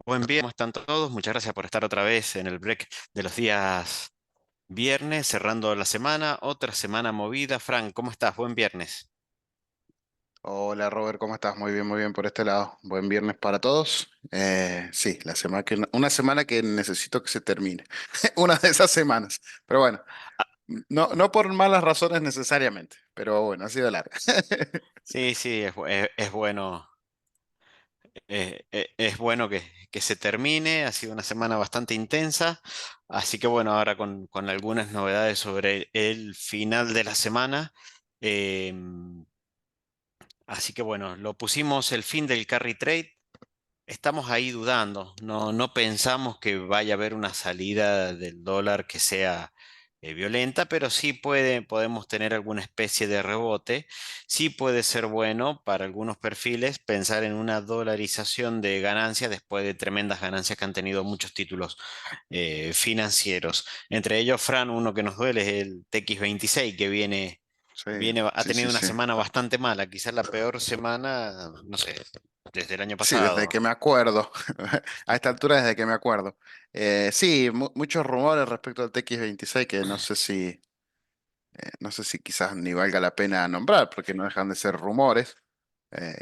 Buen día, ¿cómo están todos? Muchas gracias por estar otra vez en el break de los días viernes, cerrando la semana, otra semana movida. Frank, ¿cómo estás? Buen viernes. Hola Robert, ¿cómo estás? Muy bien por este lado. Buen viernes para todos. Sí, una semana que necesito que se termine. Una de esas semanas. Pero bueno, no por malas razones necesariamente, pero bueno, ha sido larga. Sí, sí, es bueno, es bueno que se termine. Ha sido una semana bastante intensa, así que bueno, ahora con algunas novedades sobre el final de la semana. Eh, Así que bueno, lo pusimos el fin del carry trade. Estamos ahí dudando, no pensamos que vaya a haber una salida del dólar que sea violenta, pero sí podemos tener alguna especie de rebote. Sí puede ser bueno para algunos perfiles pensar en una dolarización de ganancias después de tremendas ganancias que han tenido muchos títulos financieros. Entre ellos, Fran, uno que nos duele es el TX26, que Sí, ha sí, tenido sí, una sí. semana bastante mala, quizás la peor semana, no sé, desde el año Sí, desde pasado. que me acuerdo. A esta altura, desde que me acuerdo. Sí, muchos rumores respecto al TX26 que no sé si quizás ni valga la pena nombrar, porque no dejan de ser rumores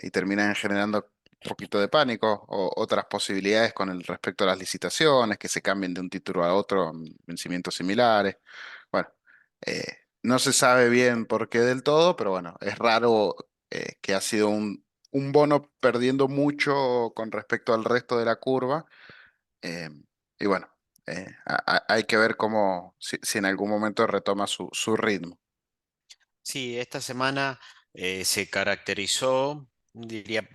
y terminan generando un poquito de pánico o otras posibilidades con el respecto a las licitaciones, que se cambien de un título a otro en vencimientos similares. Bueno, eh, no se sabe bien por qué del todo, pero bueno, es raro que ha sido un bono perdiendo mucho con respecto al resto de la curva. eh, y bueno, hay que ver si en algún momento retoma su ritmo. Sí, esta semana se caracterizó, diría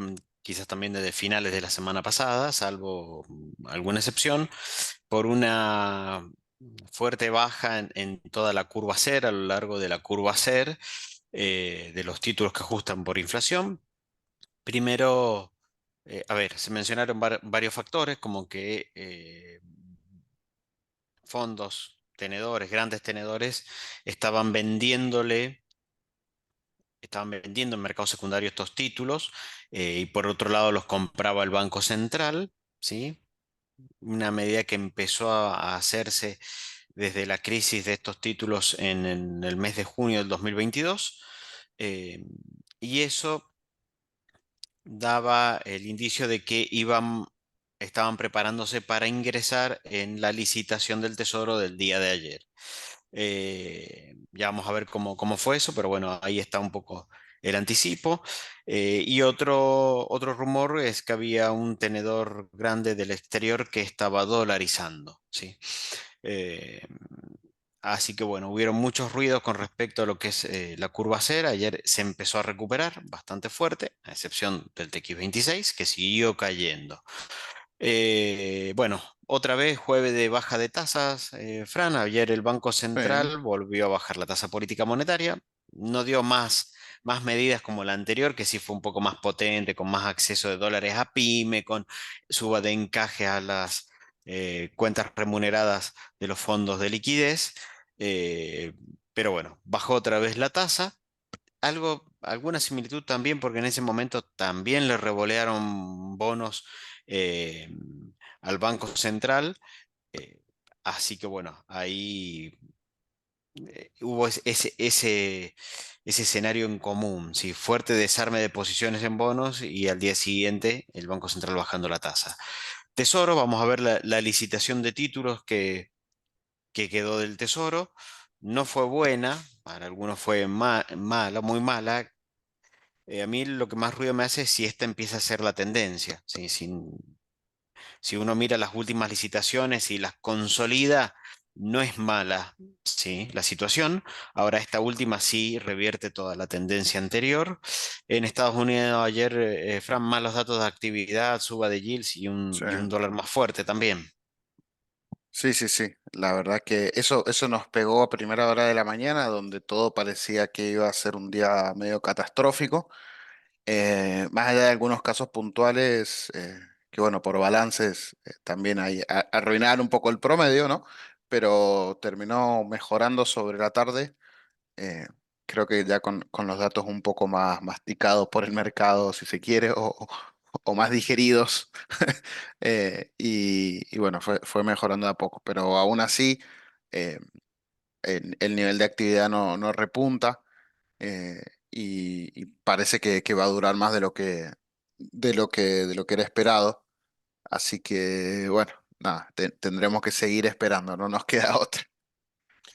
quizás también desde finales de la semana pasada, salvo alguna excepción, por una fuerte baja en toda la curva CER, a lo largo de la curva CER, de los títulos que ajustan por inflación. Primero, a ver, se mencionaron varios factores, como que fondos, tenedores, grandes tenedores, estaban vendiéndole estaban vendiendo en mercado secundario estos títulos, y por otro lado los compraba el Banco Central, ¿sí? Una medida que empezó a hacerse desde la crisis de estos títulos en el mes de junio del 2022, eh, y eso daba el indicio de que estaban preparándose para ingresar en la licitación del Tesoro del día de ayer. Ya vamos a ver cómo fue eso, pero bueno, ahí está un poco el anticipo. Y otro rumor es que había un tenedor grande del exterior que estaba dolarizando, ¿sí? Eh, Así que bueno, hubieron muchos ruidos con respecto a lo que es la curva cera. Ayer se empezó a recuperar bastante fuerte, a excepción del TX26, que siguió cayendo. Bueno, otra vez jueves de baja de tasas, Fran. Ayer el Banco Sí, Central volvió a bajar la tasa política monetaria. No dio más medidas como la anterior, que sí fue un poco más potente, con más acceso de dólares a pyme, con suba de encaje a las cuentas remuneradas de los fondos de liquidez. Eh, pero bueno, bajó otra vez la tasa. Alguna similitud también, porque en ese momento también le revolearon bonos eh, al Banco Central. eh, Así que bueno, ahí hubo ese escenario en común, ¿sí? Fuerte desarme de posiciones en bonos y al día siguiente el Banco Central bajando la tasa. Tesoro, vamos a ver la licitación de títulos que quedó del Tesoro. No fue buena, para algunos fue mala, muy mala. A mí lo que más ruido me hace es si esta empieza a ser la tendencia. ¿Sí? Si uno mira las últimas licitaciones y las consolida, no es mala, ¿sí? La situación. Ahora esta última sí revierte toda la tendencia anterior. En Estados Unidos ayer, Fran, malos datos de actividad, suba de yields sí. y un dólar más fuerte también. Sí, sí, sí. La verdad que eso nos pegó a primera hora de la mañana, donde todo parecía que iba a ser un día medio catastrófico. Más allá de algunos casos puntuales, que bueno, por balances también ahí arruinaron un poco el promedio, ¿no? Pero terminó mejorando sobre la tarde. eh, Creo que ya con los datos un poco más masticados por el mercado, si se quiere, o más digeridos. Y bueno, fue mejorando de a poco, pero aún así eh, el nivel de actividad no repunta, eh, y parece que va a durar más de lo que era esperado. Así que bueno, nada, tendremos que seguir esperando, no nos queda otra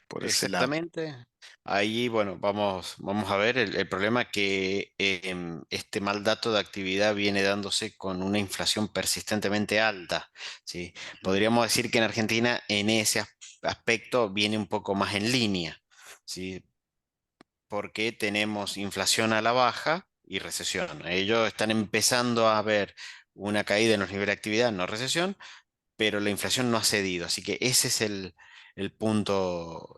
por ese lado. Exactamente. Ahí, bueno, vamos a ver el problema que este mal dato de actividad viene dándose con una inflación persistentemente alta. ¿Sí? Podríamos decir que en Argentina en ese aspecto viene un poco más en línea. ¿Sí? Porque tenemos inflación a la baja y recesión. Ellos están empezando a ver una caída en los niveles de actividad, no recesión, pero la inflación no ha cedido. Así que ese es el punto,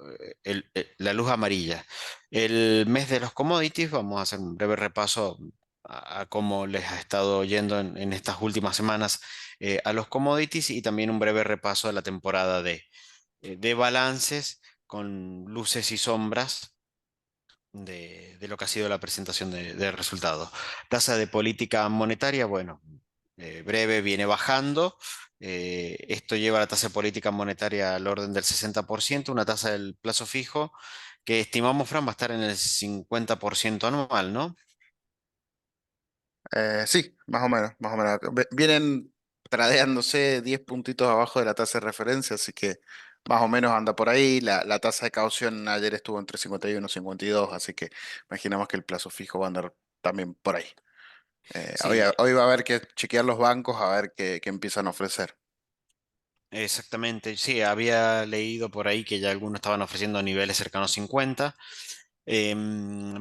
la luz amarilla. El mes de los commodities, vamos a hacer un breve repaso a cómo les ha estado yendo en estas últimas semanas a los commodities y también un breve repaso de la temporada de balances con luces y sombras de lo que ha sido la presentación de resultados. Tasa de política monetaria, bueno, breve, viene bajando. Esto lleva la tasa de política monetaria al orden del 60%, una tasa del plazo fijo que estimamos, Fran, va a estar en el 50% anual, ¿no? Sí, más o menos, más o menos. Vienen tradeándose 10 puntitos abajo de la tasa de referencia, así que más o menos anda por ahí. La tasa de caución ayer estuvo entre 51 y 52, así que imaginamos que el plazo fijo va a andar también por ahí. Hoy, Sí, hoy va a haber que chequear los bancos a ver qué empiezan a ofrecer. exactamente. Sí, había leído por ahí que ya algunos estaban ofreciendo niveles cercanos a 50.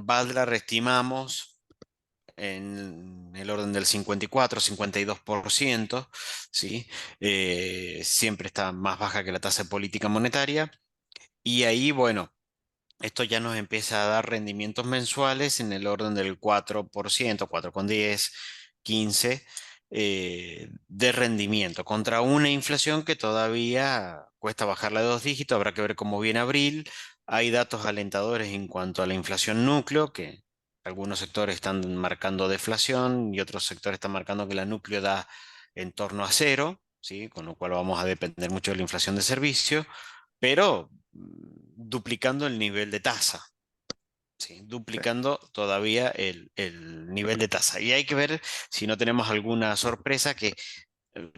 Badlar estimamos en el orden del 54-52%, ¿sí? Siempre está más baja que la tasa de política monetaria. Y ahí, bueno, esto ya nos empieza a dar rendimientos mensuales en el orden del 4%, 4,10, 15 de rendimiento, contra una inflación que todavía cuesta bajarla de dos dígitos. Habrá que ver cómo viene abril. Hay datos alentadores en cuanto a la inflación núcleo, que algunos sectores están marcando deflación y otros sectores están marcando que la núcleo da en torno a cero, ¿sí? Con lo cual vamos a depender mucho de la inflación de servicio, pero duplicando el nivel de tasa, ¿sí? Sí. Duplicando todavía el nivel de tasa. Y hay que ver si no tenemos alguna sorpresa que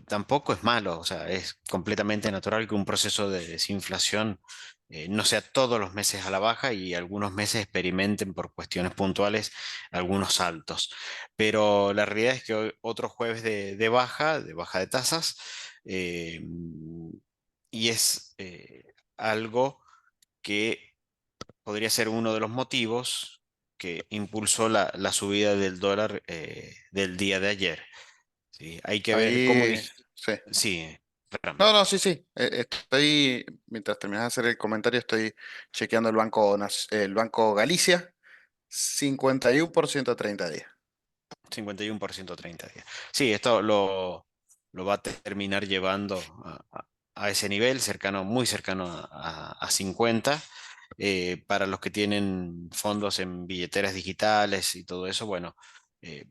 tampoco es malo, o sea, es completamente natural que un proceso de desinflación no sea todos los meses a la baja y algunos meses experimenten por cuestiones puntuales algunos saltos. Pero la realidad es que hoy, otro jueves de baja de tasas, eh, y es algo que podría ser uno de los motivos que impulsó la subida del dólar del día de ayer. ¿Sí? Hay que ver cómo... Ahí, sí. Sí, Fran. No, no, sí, sí. Estoy, mientras terminas de hacer el comentario, estoy chequeando el Banco Galicia, 51% a 30 días. 51% 30 días. Sí, esto lo va a terminar llevando a ese nivel, cercano, muy cercano a 50. Para los que tienen fondos en billeteras digitales y todo eso, bueno, eh,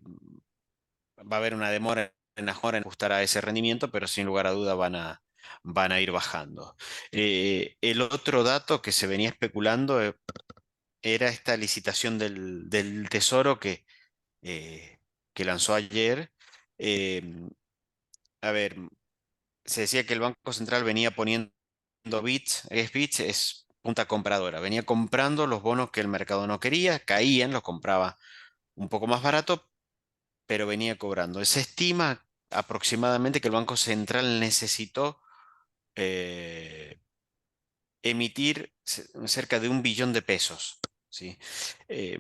va a haber una demora en ajustar a ese rendimiento, pero sin lugar a duda van a ir bajando. El otro dato que se venía especulando era esta licitación del Tesoro eh, que lanzó ayer. Eh, a ver, se decía que el Banco Central venía poniendo bits, es punta compradora, venía comprando los bonos que el mercado no quería, caían, los compraba un poco más barato, pero venía cobrando. Se estima aproximadamente que el Banco Central necesitó eh, emitir cerca de 1 billón de pesos, ¿sí? Eh,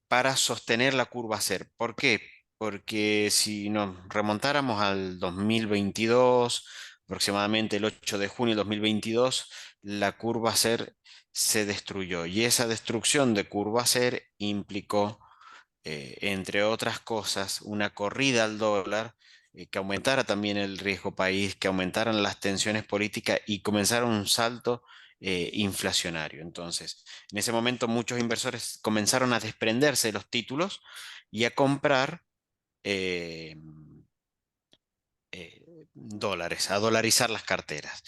para sostener la curva SER. ¿Por qué? Porque si nos remontáramos al 2022, aproximadamente el 8 de junio de 2022, la curva SER se destruyó y esa destrucción de curva SER implicó entre otras cosas, una corrida al dólar, que aumentara también el riesgo país, que aumentaran las tensiones políticas y comenzara un salto inflacionario. Entonces, en ese momento muchos inversores comenzaron a desprenderse de los títulos y a comprar eh, dólares, a dolarizar las carteras.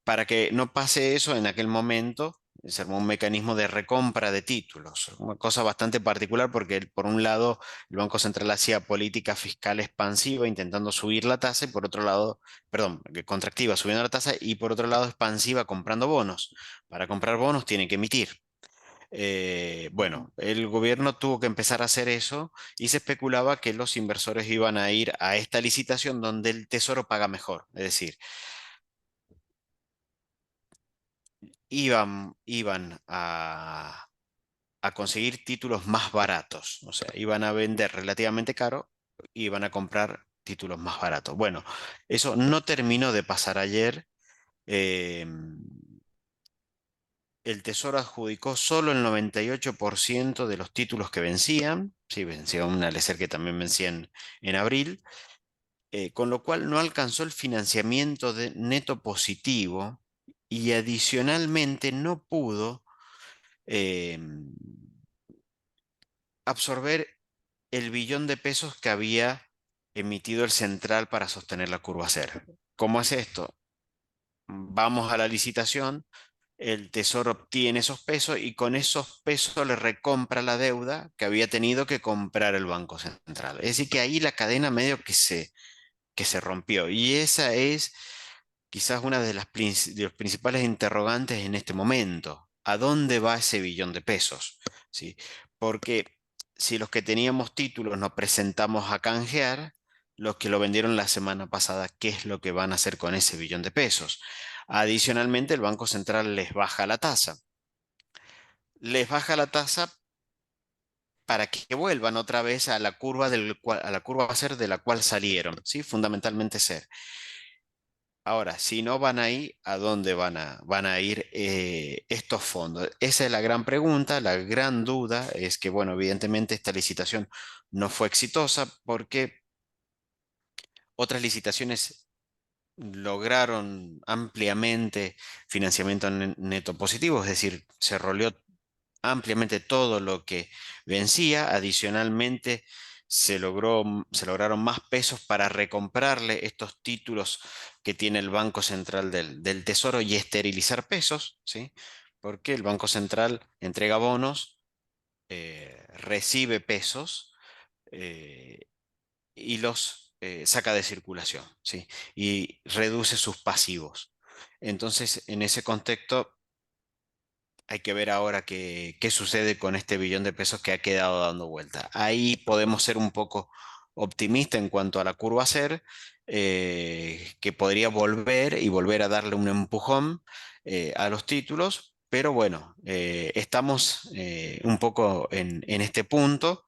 Para que no pase eso en aquel momento, se armó un mecanismo de recompra de títulos, una cosa bastante particular porque por un lado el Banco Central hacía política fiscal expansiva intentando subir la tasa y por otro lado, perdón, contractiva subiendo la tasa y por otro lado expansiva comprando bonos. Para comprar bonos tiene que emitir. Bueno, el gobierno tuvo que empezar a hacer eso y se especulaba que los inversores iban a ir a esta licitación donde el Tesoro paga mejor. Es decir, iban a conseguir títulos más baratos. O sea, iban a vender relativamente caro y iban a comprar títulos más baratos. Bueno, eso no terminó de pasar ayer. Eh, el Tesoro adjudicó solo el 98% de los títulos que vencían. Sí, vencía un Alecer que también vencía en abril, con lo cual no alcanzó el financiamiento neto positivo y adicionalmente no pudo eh, absorber el billón de pesos que había emitido el central para sostener la curva cero. ¿Cómo es esto? Vamos a la licitación, el Tesoro obtiene esos pesos y con esos pesos le recompra la deuda que había tenido que comprar el Banco Central. Es decir, que ahí la cadena medio que se rompió. Y esa es quizás una de de los principales interrogantes en este momento. ¿A dónde va ese billón de pesos? ¿Sí? Porque si los que teníamos títulos nos presentamos a canjear, los que lo vendieron la semana pasada, ¿qué es lo que van a hacer con ese billón de pesos? Adicionalmente, el Banco Central les baja la tasa. Les baja la tasa para que vuelvan otra vez a la curva a la curva a ser de la cual salieron, ¿sí? Fundamentalmente ser. Ahora, si no van ahí, ¿a dónde van a ir estos fondos? Esa es la gran pregunta, la gran duda es que, bueno, evidentemente esta licitación no fue exitosa porque otras licitaciones lograron ampliamente financiamiento neto positivo, es decir, se roleó ampliamente todo lo que vencía. Adicionalmente, se lograron más pesos para recomprarle estos títulos que tiene el Banco Central del Tesoro y esterilizar pesos, ¿sí? Porque el Banco Central entrega bonos, recibe pesos eh, y los saca de circulación, ¿sí? Y reduce sus pasivos. Entonces, en ese contexto, hay que ver ahora qué sucede con este billón de pesos que ha quedado dando vuelta. Ahí podemos ser un poco optimistas en cuanto a la curva CER, que podría volver y volver a darle un empujón a los títulos, pero bueno, estamos un poco en este punto.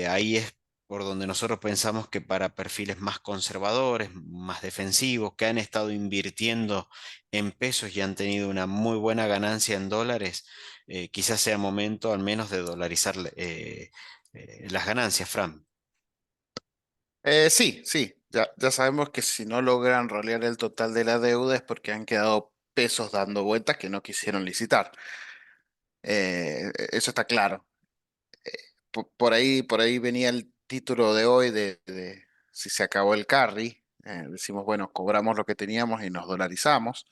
Ahí es por donde nosotros pensamos que para perfiles más conservadores, más defensivos, que han estado invirtiendo en pesos y han tenido una muy buena ganancia en dólares, quizás sea momento al menos de dolarizar las ganancias, Fran. Sí, sí, ya sabemos que si no logran rolear el total de la deuda es porque han quedado pesos dando vueltas que no quisieron licitar. Eso está claro. Por ahí venía el título de hoy de si se acabó el carry. Decimos, bueno, cobramos lo que teníamos y nos dolarizamos.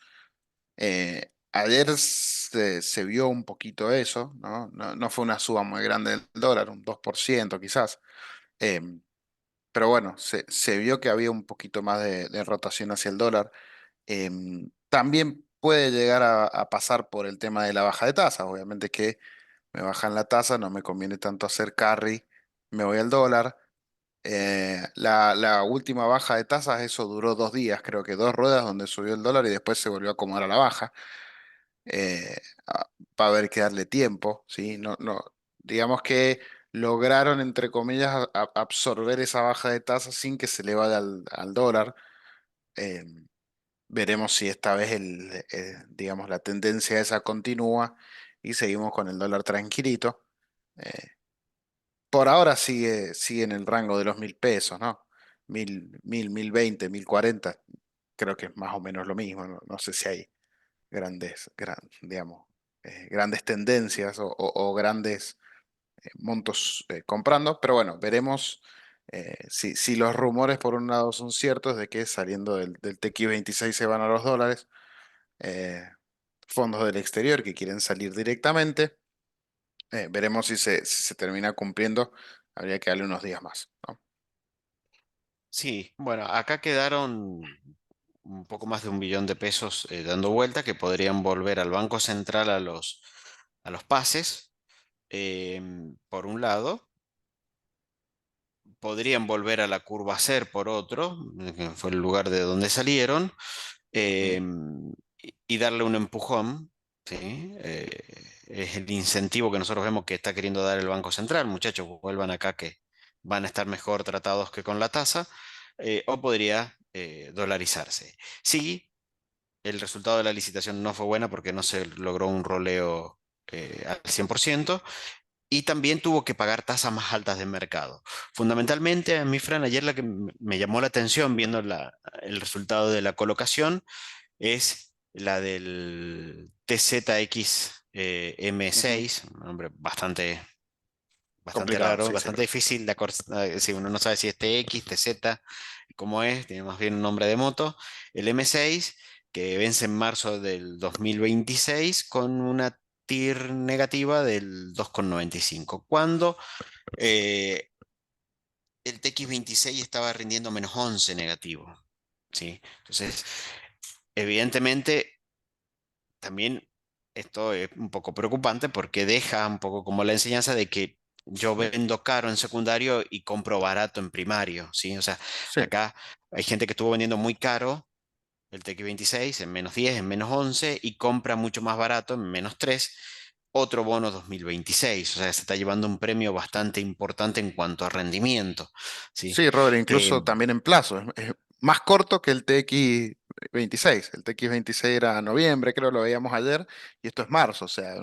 Ayer se vio un poquito eso, ¿no? No fue una suba muy grande del dólar, un 2% quizás. Em, pero bueno, se vio que había un poquito más de rotación hacia el dólar. También puede llegar a pasar por el tema de la baja de tasas. Obviamente que me bajan la tasa, no me conviene tanto hacer carry, me voy al dólar. La última baja de tasas, eso duró 2 días, creo que 2 ruedas donde subió el dólar y después se volvió a acomodar a la baja. Eh, Va a haber que darle tiempo, ¿sí? Digamos que lograron, entre comillas, absorber esa baja de tasas sin que se le vaya al dólar. Eh, Veremos si esta vez digamos, la tendencia esa continúa y seguimos con el dólar tranquilito. Eh, por ahora sigue en el rango de los 1.000 pesos, ¿no? 1.020, 1.040, creo que es más o menos lo mismo. No sé si hay digamos, grandes tendencias o grandes montos comprando, pero bueno, veremos Si los rumores por un lado son ciertos de que saliendo del TX26 se van a los dólares, eh, fondos del exterior que quieren salir directamente, veremos si se termina cumpliendo. Habría que darle unos días más, ¿no? Sí, bueno, acá quedaron un poco más de 1 billón de pesos dando vuelta que podrían volver al Banco Central a los pases, por un lado, podrían volver a la curva CER por otro, que fue el lugar de donde salieron, Ujú. y darle un empujón, ¿sí? Es el incentivo que nosotros vemos que está queriendo dar el Banco Central. Muchachos, vuelvan acá que van a estar mejor tratados que con la tasa, o podría dolarizarse. Sí, el resultado de la licitación no fue buena porque no se logró un roleo al 100%. Y también tuvo que pagar tasas más altas de mercado. Fundamentalmente, a mí, Fran, ayer la que me llamó la atención viendo el resultado de la colocación es la del TZX Ujú. M6, un nombre bastante Complicado, raro, sí, sí. bastante difícil de acordar, si uno no sabe si es TX, TZ, cómo es, tiene más bien un nombre de moto. El M6, que vence en marzo del 2026 con una TIR negativa del 2,95, cuando eh, el TX26 estaba rindiendo -11 negativo. ¿Sí? Entonces, evidentemente, también esto es un poco preocupante porque deja un poco como la enseñanza de que yo vendo caro en secundario y compro barato en primario, ¿sí? O sea, Sí, acá hay gente que estuvo vendiendo muy caro el TX26 en -10, en -11 y compra mucho más barato en -3 otro bono 2026. O sea, se está llevando un premio bastante importante en cuanto a rendimiento, ¿sí? sí, Robert, Eh, incluso también en plazo. Es más corto que el TX26. El TX26 era noviembre, creo, lo veíamos ayer, y esto es marzo. O sea,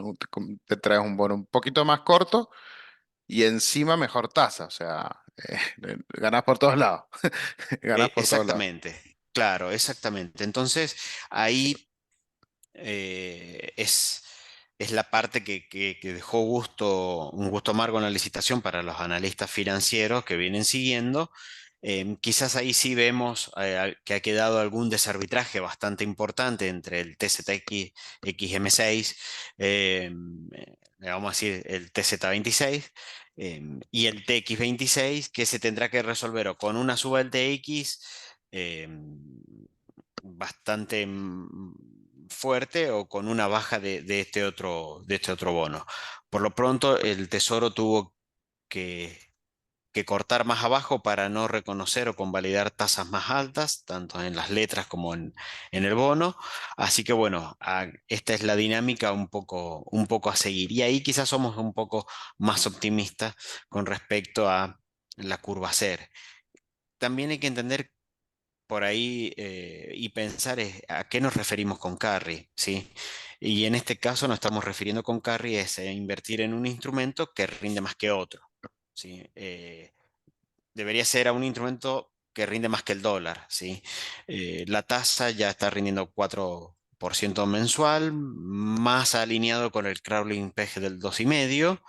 te traes un bono un poquito más corto y encima mejor tasa. O sea, ganás por todos lados. Ganás por todos lados. exactamente, claro, exactamente. Entonces, ahí es la parte que dejó un gusto amargo en la licitación para los analistas financieros que vienen siguiendo. Quizás ahí sí vemos que ha quedado algún desarbitraje bastante importante entre el TZX XM6, le vamos a decir el TZ26, y el TX26, que se tendrá que resolver o con una suba del TX, bastante fuerte, o con una baja de este otro bono. Por lo pronto, el Tesoro tuvo que, que cortar más abajo para no reconocer o convalidar tasas más altas, tanto en las letras como en el bono. Así que bueno, esta es la dinámica un poco a seguir. Y ahí quizás somos un poco más optimistas con respecto a la curva CER. También hay que entender por ahí y pensar a qué nos referimos con carry, ¿sí? Y en este caso nos estamos refiriendo con carry es invertir en un instrumento que rinde más que otro, ¿sí? Debería ser a un instrumento que rinde más que el dólar, ¿sí? La tasa ya está rindiendo 4% mensual, más alineado con el crawling PEG del 2,5,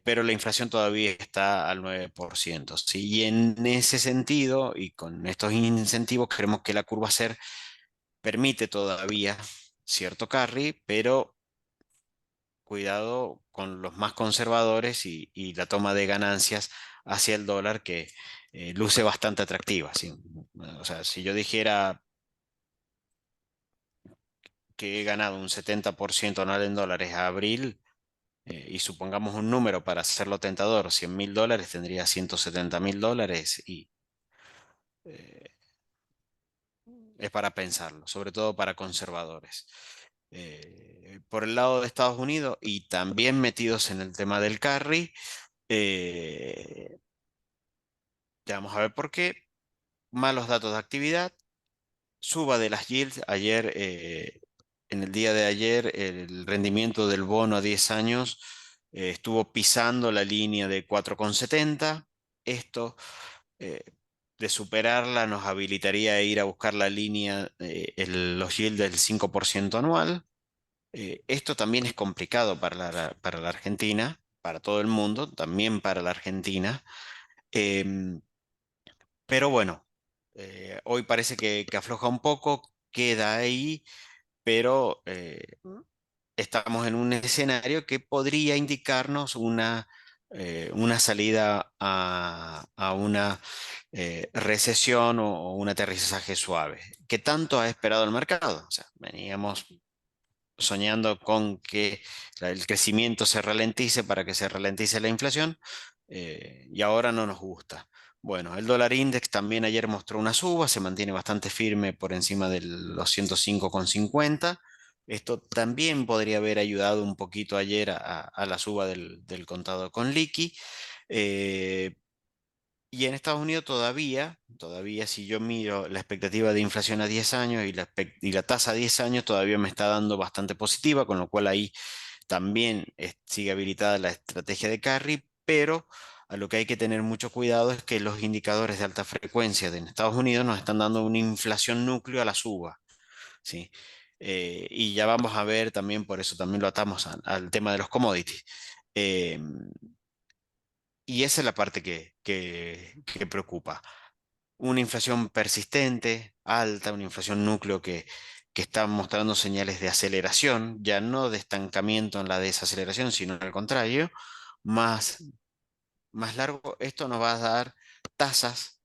pero la inflación todavía está al 9%. ¿Sí? Y en ese sentido, y con estos incentivos, creemos que la curva CER permite todavía cierto carry, pero cuidado con los más conservadores y la toma de ganancias hacia el dólar que luce bastante atractiva. ¿Sí? O sea, si yo dijera que he ganado un 70% anual en dólares a abril, y supongamos un número para hacerlo tentador, $100.000, tendría $170.000 y eh, es para pensarlo, sobre todo para conservadores. Por el lado de Estados Unidos y también metidos en el tema del carry, eh, ya vamos a ver por qué. Malos datos de actividad, suba de las yields. Ayer, en el día de ayer, el rendimiento del bono a 10 años estuvo pisando la línea de 4,70. Esto, eh, de superarla, nos habilitaría a ir a buscar la línea, los yields del 5% anual. Esto también es complicado para la Argentina, para todo el mundo, también para la Argentina. Em, pero bueno, hoy parece que afloja un poco, queda ahí, pero estamos en un escenario que podría indicarnos una salida a una recesión o un aterrizaje suave. ¿Qué tanto ha esperado el mercado? O sea, veníamos soñando con que el crecimiento se ralentice para que se ralentice la inflación, y ahora no nos gusta. Bueno, el dólar index también ayer mostró una suba, se mantiene bastante firme por encima de los 105,50. Esto también podría haber ayudado un poquito ayer a la suba del contado con liqui. Eh, y en Estados Unidos todavía si yo miro la expectativa de inflación a 10 años y la tasa a 10 años todavía me está dando bastante positiva, con lo cual ahí también sigue habilitada la estrategia de carry, pero a lo que hay que tener mucho cuidado es que los indicadores de alta frecuencia de en Estados Unidos nos están dando una inflación núcleo a la suba, ¿sí? Y ya vamos a ver también, por eso también lo atamos al tema de los commodities. Eh, y esa es la parte que preocupa. Una inflación persistente, alta, una inflación núcleo que está mostrando señales de aceleración, ya no de estancamiento en la desaceleración, sino al contrario, más, más largo, esto nos va a dar tasas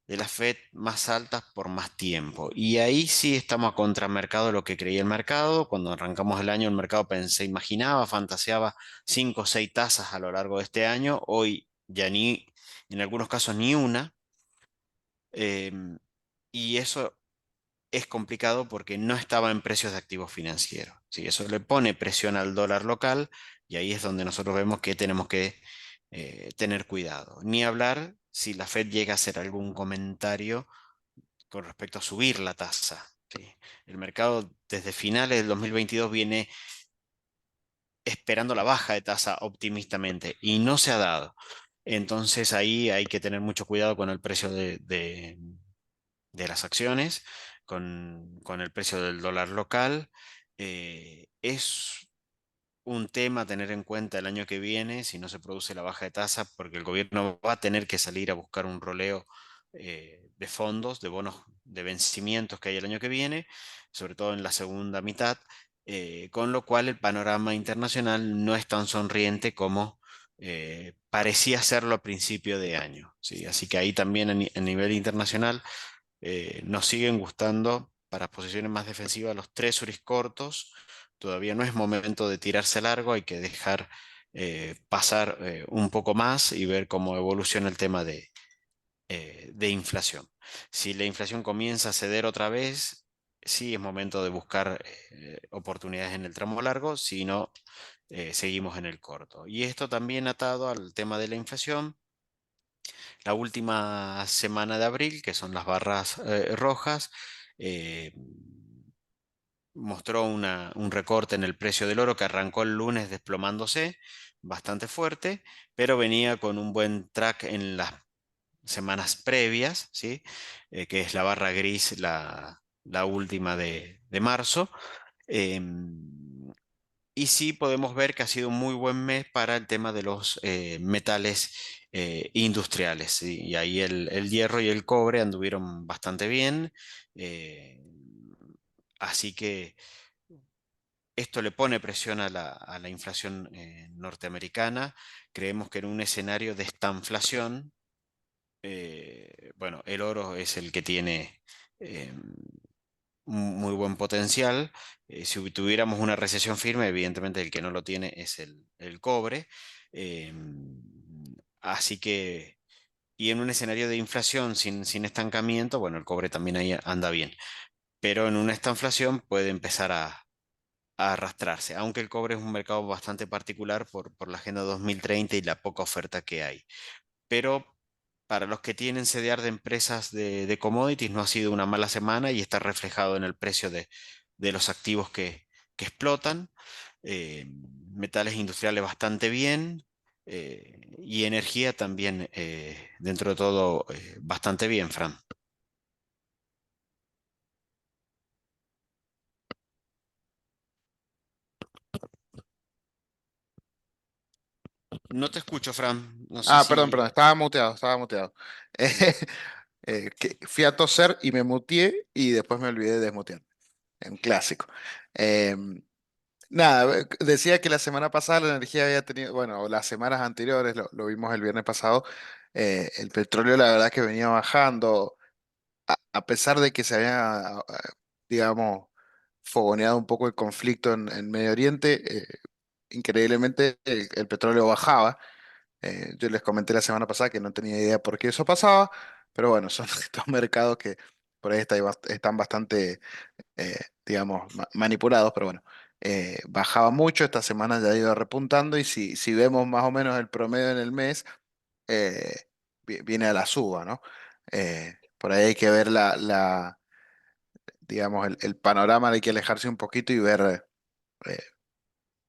de la Fed más altas por más tiempo. Y ahí sí estamos a contramercado de lo que creía el mercado. Cuando arrancamos el año, el mercado pensé, imaginaba, fantaseaba 5 o 6 tasas a lo largo de este año. Hoy ya ni, en algunos casos ni una. Em, y eso es complicado porque no estaba en precios de activos financieros. ¿Sí? Eso le pone presión al dólar local y ahí es donde nosotros vemos que tenemos que tener cuidado. Ni hablar si la Fed llega a hacer algún comentario con respecto a subir la tasa. ¿Sí? El mercado desde finales del 2022 viene esperando la baja de tasa optimistamente y no se ha dado. Entonces ahí hay que tener mucho cuidado con el precio de las acciones, con el precio del dólar local. Es un tema a tener en cuenta el año que viene si no se produce la baja de tasa, porque el gobierno va a tener que salir a buscar un roleo de fondos, de bonos de vencimientos que hay el año que viene, sobre todo en la segunda mitad, con lo cual el panorama internacional no es tan sonriente como parecía serlo a principio de año. ¿Sí? Así que ahí también a nivel internacional nos siguen gustando para posiciones más defensivas los tresuris cortos. Todavía no es momento de tirarse largo, hay que dejar pasar un poco más y ver cómo evoluciona el tema de inflación. Si la inflación comienza a ceder otra vez, sí es momento de buscar oportunidades en el tramo largo, si no, seguimos en el corto. Y esto también atado al tema de la inflación. La última semana de abril, que son las barras rojas, eh, mostró un recorte en el precio del oro que arrancó el lunes desplomándose bastante fuerte, pero venía con un buen track en las semanas previas, ¿sí? Que es la barra gris, la última de marzo. Em, y sí podemos ver que ha sido un muy buen mes para el tema de los metales industriales, ¿sí? Y ahí el hierro y el cobre anduvieron bastante bien. eh, Así que esto le pone presión a la inflación norteamericana. Creemos que en un escenario de estanflación, bueno, el oro es el que tiene eh, un muy buen potencial. Si tuviéramos una recesión firme, evidentemente el que no lo tiene es el cobre. Eh, Así que, y en un escenario de inflación sin estancamiento, bueno, el cobre también ahí anda bien. Pero en una estanflación puede empezar a arrastrarse, aunque el cobre es un mercado bastante particular por la Agenda 2030 y la poca oferta que hay. Pero para los que tienen CDR de empresas de commodities no ha sido una mala semana y está reflejado en el precio de los activos que explotan. Metales industriales bastante bien, y energía también, dentro de todo, bastante bien, Fran. No te escucho, Fran. No sé Ah, perdón, perdón, si... estaba muteado, estaba muteado. Que fui a toser y me muteé y después me olvidé de desmutear. Un clásico. Em, Nada, decía que la semana pasada la energía había tenido, bueno, las semanas anteriores, lo vimos el viernes pasado, el petróleo la verdad que venía bajando, a pesar de que se había, digamos, fogoneado un poco el conflicto en Medio Oriente, increíblemente el petróleo bajaba. Yo les comenté la semana pasada que no tenía idea por qué eso pasaba, pero bueno, son estos mercados que por ahí están bastante digamos, manipulados, pero bueno, bajaba mucho, esta semana ya ha ido repuntando y si vemos más o menos el promedio en el mes, eh, viene a la suba, ¿no? Por ahí hay que ver digamos, el panorama, hay que alejarse un poquito y eh,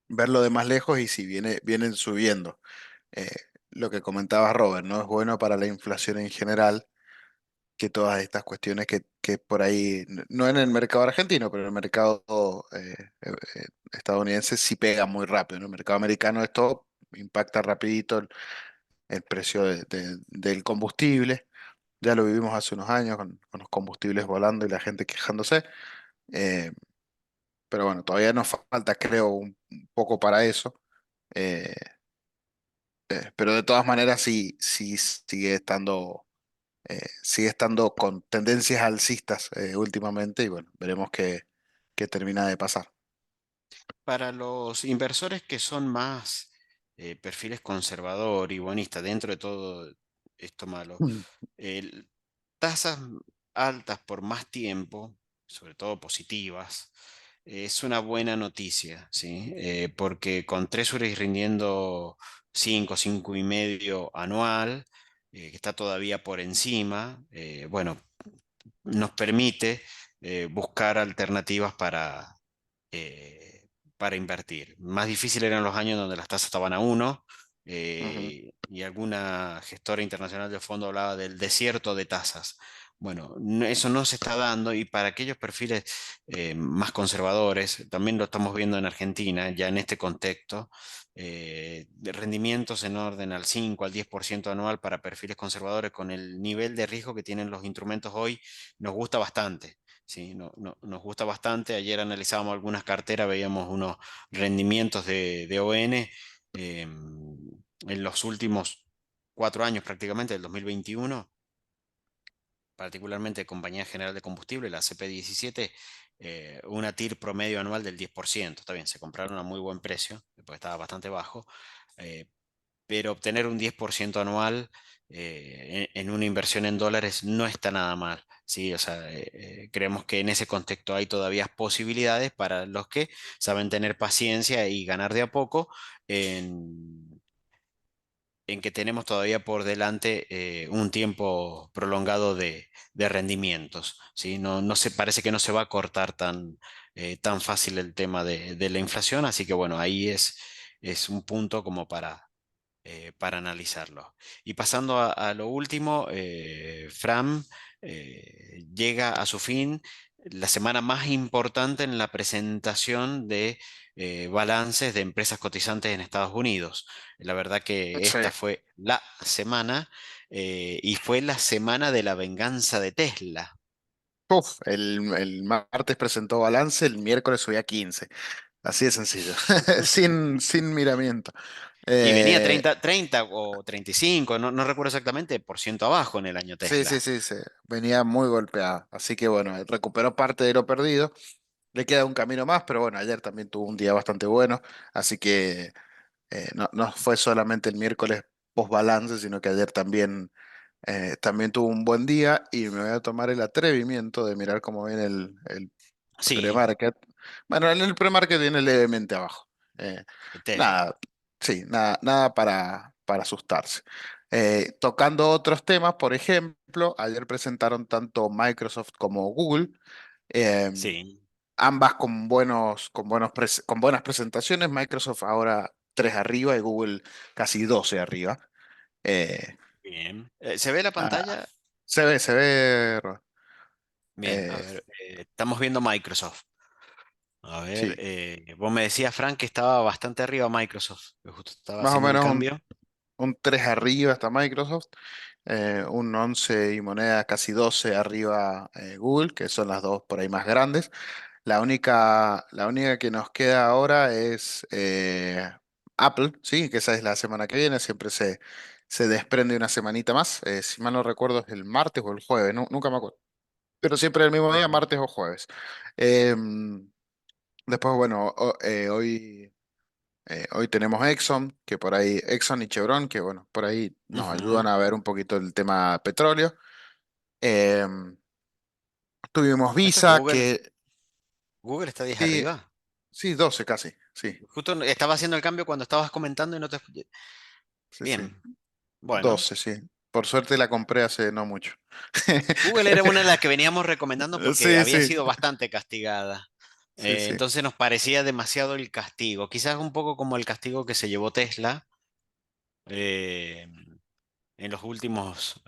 verlo de más lejos y si vienen subiendo. Eh, lo que comentaba Robert, ¿no? Es bueno para la inflación en general que todas estas cuestiones que por ahí, no en el mercado argentino, pero en el mercado estadounidense sí pega muy rápido, ¿no? El mercado americano esto impacta rapidito el precio del combustible. Ya lo vivimos hace unos años con los combustibles volando y la gente quejándose. eh, pero bueno, todavía nos falta, creo, un poco para eso. eh, pero de todas maneras sí sigue estando con tendencias alcistas últimamente y bueno, veremos qué termina de pasar. Para los inversores que son más perfiles conservador y bonistas, dentro de todo esto malo, Mm. el- tasas altas por más tiempo, sobre todo positivas, es una buena noticia, ¿sí? Porque con Treasury rindiendo 5, 5,5 anual, que está todavía por encima, bueno, nos permite buscar alternativas eh, para invertir. Más difícil eran los años donde las tasas estaban a uno Ujú. y alguna gestora internacional de fondo hablaba del desierto de tasas. Bueno, eso no se está dando y para aquellos perfiles más conservadores, también lo estamos viendo en Argentina, ya en este contexto, de rendimientos en orden al 5 al 10% anual para perfiles conservadores con el nivel de riesgo que tienen los instrumentos hoy, nos gusta bastante. Sí, nos gusta bastante. Ayer analizábamos algunas carteras, veíamos unos rendimientos de ON en los últimos 4 años prácticamente, del 2021, particularmente Compañía General de Combustible, la CP17, una TIR promedio anual del 10%. Está bien, se compraron a muy buen precio, porque estaba bastante bajo, eh, pero obtener un 10% anual en una inversión en dólares no está nada mal. Sí, o sea, creemos que en ese contexto hay todavía posibilidades para los que saben tener paciencia y ganar de a poco en que tenemos todavía por delante un tiempo prolongado de rendimientos, ¿sí? No se, parece que no se va a cortar tan fácil el tema de la inflación, así que bueno, ahí es un punto como para analizarlo. Y pasando a lo último, Fram llega a su fin la semana más importante en la presentación de balances de empresas cotizantes en Estados Unidos. La verdad que Sí. esta fue la semana y fue la semana de la venganza de Tesla. Uf, el martes presentó balance, el miércoles subía 15. Así de sencillo, sin miramiento. Y venía Eh, 30 o 35, no recuerdo exactamente, por ciento abajo en el año sí, sí, Tesla. sí, sí, venía muy golpeada. Así que bueno, recuperó parte de lo perdido. Le queda un camino más, pero bueno, ayer también tuvo un día bastante bueno. Así que no fue solamente el miércoles post balance, sino que ayer también tuvo un buen día y me voy a tomar el atrevimiento de mirar cómo viene el Sí, pre-market. Bueno, en el pre-market viene levemente abajo. Eh, Tesla. nada, sí, nada para asustarse. Tocando otros temas, por ejemplo, ayer presentaron tanto Microsoft como Google, eh, Sí, ambas con buenas presentaciones. Microsoft ahora 3 arriba y Google casi 12 arriba. Eh, bien. ¿Se ve la ah, pantalla? se ve. Bien, a eh, ver, estamos viendo Microsoft. A ver, sí, vos me decías, Frank, que estaba bastante arriba Microsoft, que justo estaba más o haciendo el menos cambio. un 3 arriba está Microsoft, un 11 y moneda casi 12 arriba Google, que son las dos por ahí más grandes. La única que nos queda ahora es Apple, sí, que esa es la semana que viene, siempre se desprende una semanita más. Si mal no recuerdo, es el martes o el jueves, nunca me acuerdo. Pero siempre el mismo día, Ujú, martes o jueves. Em, Después, bueno, hoy tenemos Exxon, que por ahí, Exxon y Chevron, que bueno, por ahí nos ayudan ujú. a ver un poquito el tema petróleo. Em, Tuvimos Esto es Visa, Google. que Google está 10 sí, arriba. sí, 12 casi, sí, Justo estaba haciendo el cambio cuando estabas comentando y no te escuché. sí, sí, Bien, bueno. 12 sí. Por suerte la compré hace no mucho. Google era una de las que veníamos recomendando porque Sí, había sí, sido bastante castigada. sí, sí, Entonces nos parecía demasiado el castigo. Quizás un poco como el castigo que se llevó Tesla eh, en los últimos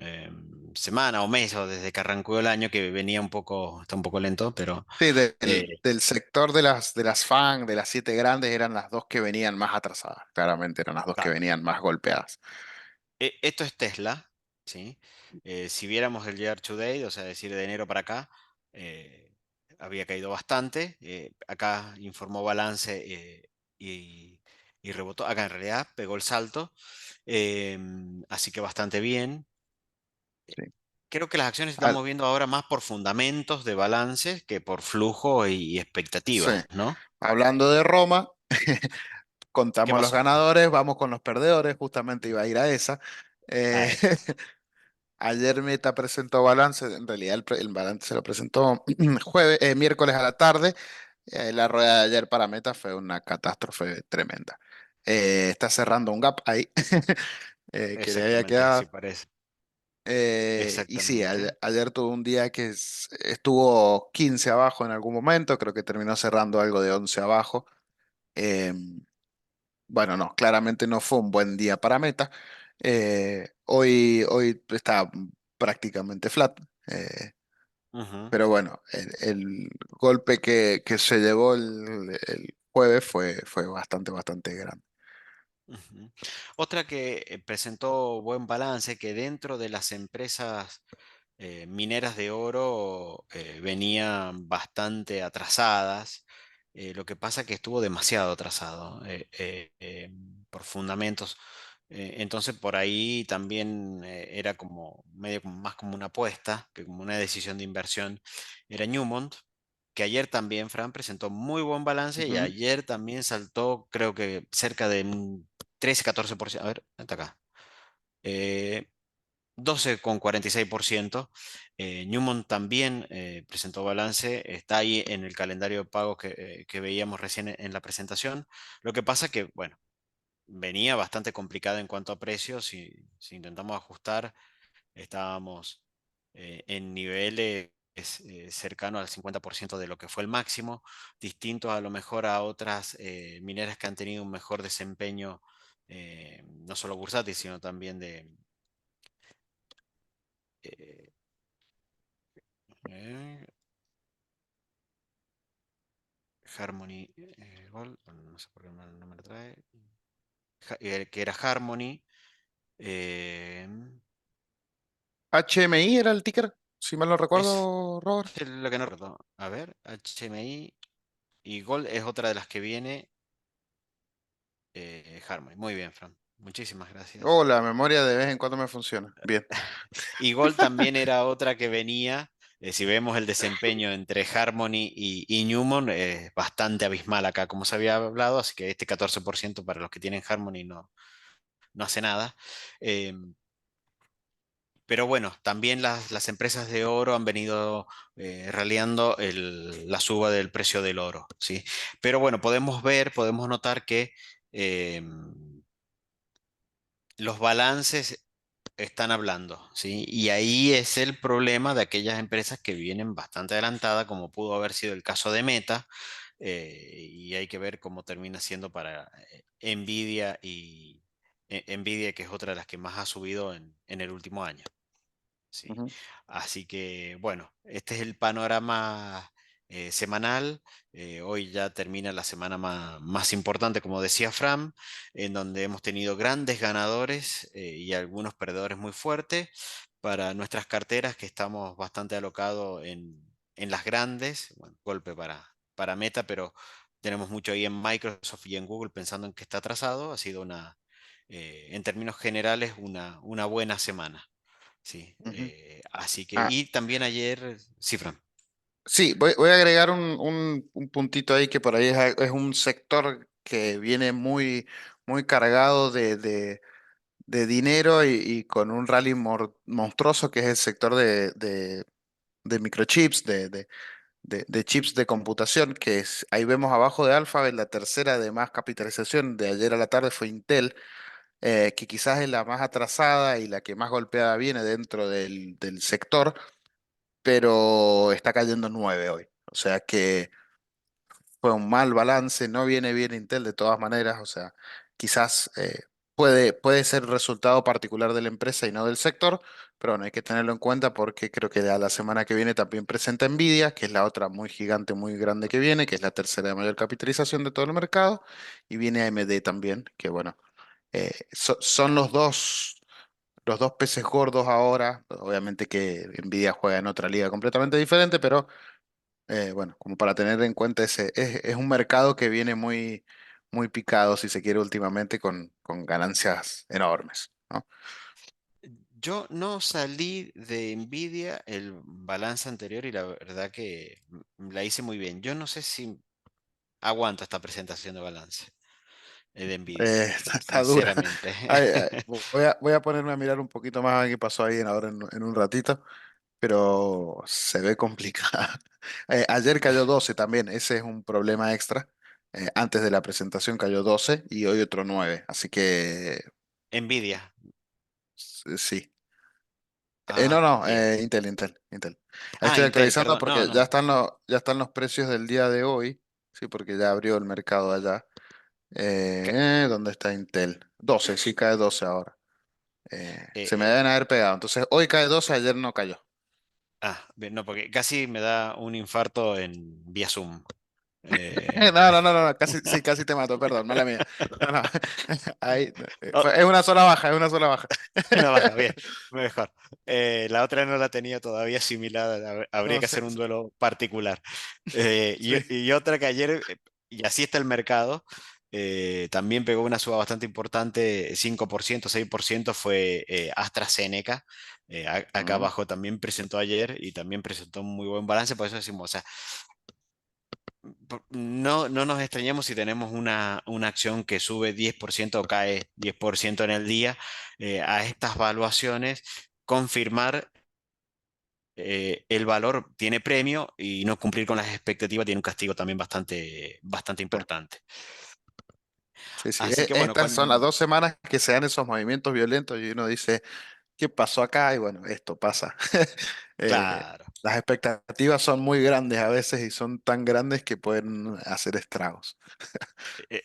semanas o meses o desde que arrancó el año, que venía un poco, está un poco lento, pero sí, eh, del sector de las FAN, de las siete grandes, eran las dos que venían más atrasadas, claramente eran las dos que claro. venían más golpeadas. Esto es Tesla, ¿sí? Si viéramos el year to date, o sea, decir de enero para acá, eh, había caído bastante. Acá informó balance y, y rebotó. Acá en realidad pegó el salto, así que bastante bien. Sí. Creo que las acciones se están Al- moviendo ahora más por fundamentos de balance que por flujo y sí. expectativas, ¿no? Hablando de Roma, ¿Qué contamos los pasó? ganadores, vamos con los perdedores, justamente iba a ir a esa. A Eh, esa. Ayer Meta presentó balance, en realidad el balance se lo presentó miércoles a la tarde. La rueda de ayer para Meta fue una catástrofe tremenda. Está cerrando un gap ahí que le había Exactamente, así quedado. parece. Y sí, Exactamente. ayer tuvo un día que estuvo 15 abajo en algún momento, creo que terminó cerrando algo de 11 abajo. Em, bueno, no, claramente no fue un buen día para Meta. Hoy está prácticamente flat. Ujú. Pero bueno, el golpe que se llevó el jueves fue bastante grande. Ujú. Otra que presentó buen balance, que dentro de las empresas mineras de oro venían bastante atrasadas. Lo que pasa que estuvo demasiado atrasado por fundamentos. Entonces por ahí también era como medio más como una apuesta que como una decisión de inversión. Era Newmont, que ayer también, Fran, presentó muy buen balance y Ujú, ayer también saltó, creo que cerca de un 13-14%. A ver, hasta acá. Eh, 12,46%. Newmont también presentó balance, está ahí en el calendario de pagos que veíamos recién en la presentación. Lo que pasa que, bueno, venía bastante complicada en cuanto a precios. Si intentamos ajustar, estábamos en niveles cercanos al 50% de lo que fue el máximo, distintos a lo mejor a otras mineras que han tenido un mejor desempeño, no solo bursátil, sino también de eh, eh, Harmony Gold, bueno, no sé por qué no me lo trae, que era Harmony. eh, HMI era el ticker, si mal no es, recuerdo, Robert. es lo que no recuerdo. A ver, HMI y Gold es otra de las que viene. Harmony. Muy bien, Fran. Muchísimas gracias. Oh, la memoria de vez en cuando me funciona. Bien. Y Gold también era otra que venía. Si vemos el desempeño entre Harmony y Newmont, es bastante abismal acá, como se había hablado, así que este 14% para los que tienen Harmony no hace nada. Eh, pero bueno, también las empresas de oro han venido raleando la suba del precio del oro, ¿sí? Pero bueno, podemos notar que los balances están hablando, ¿sí? Y ahí es el problema de aquellas empresas que vienen bastante adelantadas, como pudo haber sido el caso de Meta, y hay que ver cómo termina siendo para Nvidia Nvidia, que es otra de las que más ha subido en el último año, ¿sí? Ujú. Así que, bueno, este es el panorama semanal. Hoy ya termina la semana más importante, como decía Fram, en donde hemos tenido grandes ganadores y algunos perdedores muy fuertes. Para nuestras carteras, que estamos bastante alocados en las grandes, bueno, golpe para Meta, pero tenemos mucho ahí en Microsoft y en Google pensando en que está atrasado. Ha sido en términos generales, una buena semana. Sí, Ujú. así que, Ah, y también ayer, sí, Fran, sí, voy a agregar un puntito ahí que por ahí es un sector que viene muy cargado de dinero y con un rally monstruoso que es el sector de microchips, de chips de computación, que es, ahí vemos abajo de Alphabet, la tercera de más capitalización de ayer a la tarde fue Intel, que quizás es la más atrasada y la que más golpeada viene dentro del sector, pero está cayendo 9 hoy. O sea que fue un mal balance, no viene bien Intel de todas maneras, o sea, quizás puede ser resultado particular de la empresa y no del sector, pero bueno, hay que tenerlo en cuenta porque creo que ya la semana que viene también presenta Nvidia, que es la otra muy gigante, muy grande que viene, que es la tercera de mayor capitalización de todo el mercado, y viene AMD también, que bueno, son los dos peces gordos ahora, obviamente que Nvidia juega en otra liga completamente diferente, pero bueno, como para tener en cuenta es un mercado que viene muy picado, si se quiere, últimamente con ganancias enormes, ¿no? yo no salí de Nvidia el balance anterior y la verdad que la hice muy bien. Yo no sé si aguanto esta presentación de balance de Nvidia, Está dura. sinceramente. Voy a ponerme a mirar un poquito más a ver qué pasó ahí ahora en un ratito, pero se ve complicada. Ayer cayó 12 también, ese es un problema extra. Antes de la presentación cayó 12 y hoy otro 9, así que Nvidia. sí. No, Ah, no, bien. Intel. Ahí Ah, estoy Intel, actualizando perdón. No, porque no. ya están los precios del día de hoy, sí, porque ya abrió el mercado allá. Ca- ¿Dónde está Intel? 12, sí cae 12 ahora. eh, Se me eh, deben haber pegado. Entonces, hoy cae 12, ayer no cayó. bien, no, porque casi me da un infarto en vía Zoom. No, Eh, no, casi, sí, casi te mato, perdón, mala mía. No, no. Ahí, oh, es una sola baja, es una sola baja. una baja, bien, mejor. La otra no la tenía todavía asimilada, habría No que sé, hacer un duelo particular. sí. Y otra que ayer, y así está el mercado, también pegó una suba bastante importante, 5%, 6% fue AstraZeneca. Acá Mm, abajo también presentó ayer y también presentó un muy buen balance, por eso decimos, o sea, no nos extrañemos si tenemos una acción que sube 10% o cae 10% en el día. A estas valuaciones, confirmar el valor tiene premio y no cumplir con las expectativas tiene un castigo también bastante sí, importante. sí, sí. Así que bueno, Estas son las 2 semanas que se dan esos movimientos violentos y uno dice, ¿qué pasó acá? Y bueno, esto pasa. claro, Las expectativas son muy grandes a veces y son tan grandes que pueden hacer estragos.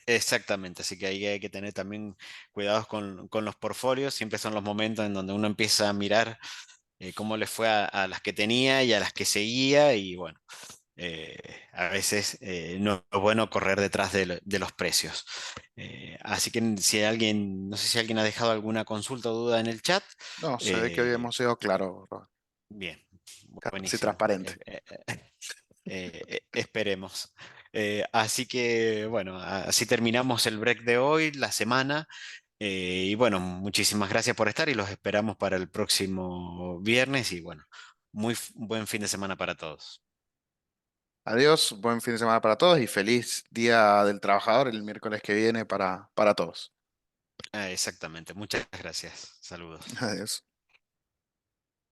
exactamente. Así que ahí hay que tener también cuidados con los portfolios. Siempre son los momentos en donde uno empieza a mirar cómo le fue a las que tenía y a las que seguía y bueno. A veces no es bueno correr detrás de los precios. Así que si alguien, no sé si alguien ha dejado alguna consulta o duda en el chat. No, se ve que hoy eh, hemos sido claros, Robert. bien, Casi buenísimo. transparente. Esperemos. Así que bueno, así terminamos el break de hoy, la semana. Y bueno, muchísimas gracias por estar y los esperamos para el próximo viernes y bueno, buen fin de semana para todos. Adiós, buen fin de semana para todos y feliz Día del Trabajador el miércoles que viene para todos. Exactamente, muchas gracias. Saludos. Adiós.